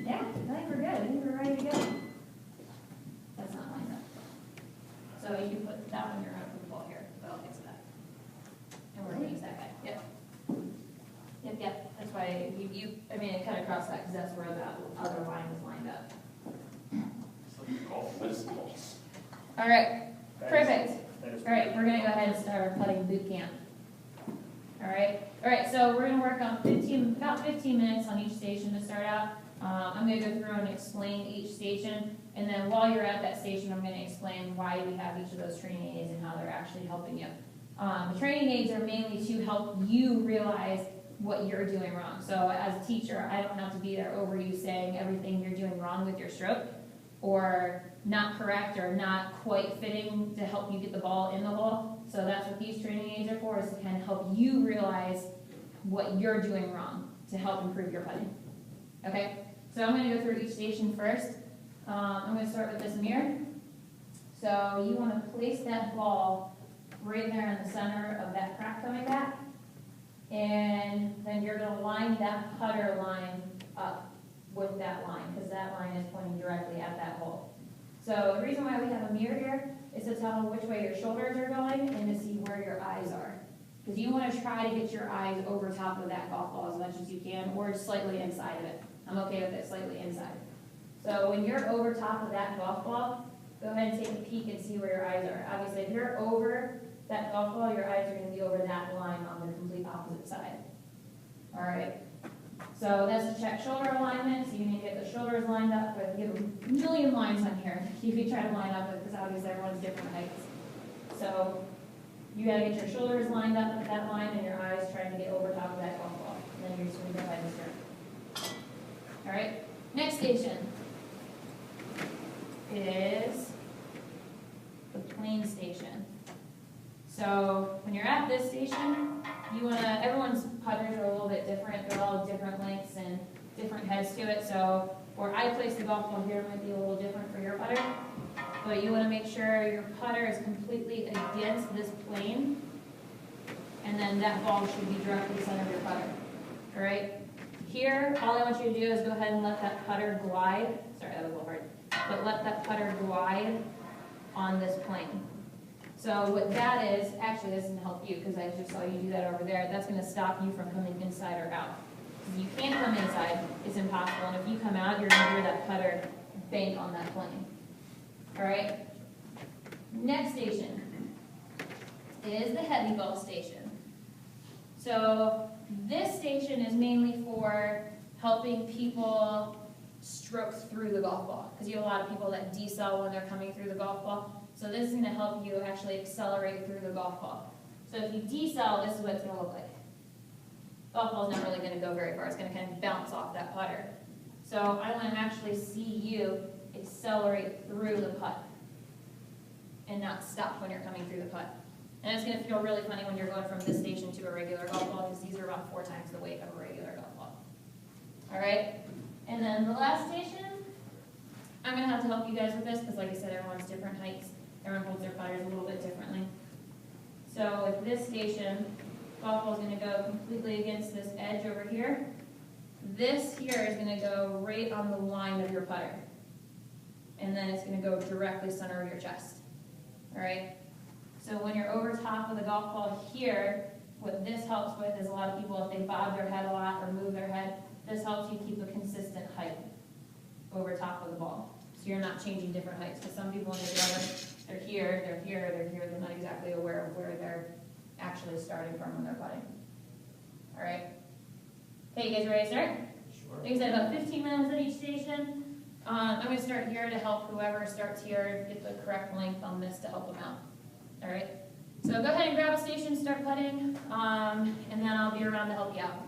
Yeah, I think we're good. I think we're ready to go. That's not lined up. So you can put that one, you're gonna put the ball here, but I'll fix that. And we're gonna use that guy. Yep. Yep. That's why I mean, it kind of crossed that because that's where that other line was lined up. It's like golf whistles. All right. Perfect. All right, we're gonna go ahead and start our putting boot camp. All right, so we're gonna work on about 15 minutes on each station to start out. I'm gonna go through and explain each station, and then while you're at that station, I'm gonna explain why we have each of those training aids and how they're actually helping you. The training aids are mainly to help you realize what you're doing wrong. So as a teacher, I don't have to be there over you saying everything you're doing wrong with your stroke, or not correct or not quite fitting to help you get the ball in the hole. So that's what these training aids are for, is to kind of help you realize what you're doing wrong to help improve your putting. Okay, so I'm going to go through each station first. I'm going to start with this mirror. So you want to place that ball right there in the center of that crack coming back, and then you're going to line that putter line up with that line, because that line is pointing directly at that hole. So the reason why we have a mirror here is to tell which way your shoulders are going and to see where your eyes are. Because you want to try to get your eyes over top of that golf ball as much as you can, or slightly inside of it. I'm okay with it slightly inside. So when you're over top of that golf ball, go ahead and take a peek and see where your eyes are. Obviously, if you're over that golf ball, your eyes are going to be over that line on the complete opposite side. All right. So that's to check shoulder alignment. So you need to get the shoulders lined up with, you have a million lines on here you can try to line up with, because obviously everyone's different heights. So you got to get your shoulders lined up with that line and your eyes trying to get over top of that golf ball. And then you're just going to go ahead and start. All right. Next station is the plane station. So when you're at this station, you want to, everyone's putters are a little bit different. They're all different lengths and different heads to it. So where I place the golf ball here might be a little different for your putter. But you want to make sure your putter is completely against this plane. And then that ball should be directly center of your putter. All right? Here, all I want you to do is go ahead and let that putter glide. Sorry, that was a little hard. But let that putter glide on this plane. So what that is, actually this doesn't help you because I just saw you do that over there. That's going to stop you from coming inside or out. If you can't come inside, it's impossible. And if you come out, you're going to hear that putter bank on that plane. All right? Next station is the heavy ball station. So this station is mainly for helping people stroke through the golf ball, because you have a lot of people that decel when they're coming through the golf ball. So this is going to help you actually accelerate through the golf ball. So if you decel, this is what it's going to look like. Golf ball is not really going to go very far. It's going to kind of bounce off that putter. So I want to actually see you accelerate through the putt and not stop when you're coming through the putt. And it's going to feel really funny when you're going from this station to a regular golf ball, because these are about 4 times the weight of a regular golf ball. All right? And then the last station, I'm going to have to help you guys with this, because like I said, everyone's different heights. Everyone holds their putters a little bit differently. So with this station, golf ball is going to go completely against this edge over here. This here is going to go right on the line of your putter. And then it's going to go directly center of your chest. All right? So when you're over top of the golf ball here, what this helps with is a lot of people, if they bob their head a lot or move their head, this helps you keep a consistent height over top of the ball. So you're not changing different heights. Because some people in the other, they're here, they're here, they're here. They're not exactly aware of where they're actually starting from when they're putting. All right? Okay, you guys ready to start? Sure. Like I said, about 15 minutes at each station. I'm going to start here to help whoever starts here get the correct length on this to help them out. All right? So go ahead and grab a station, start putting, and then I'll be around to help you out.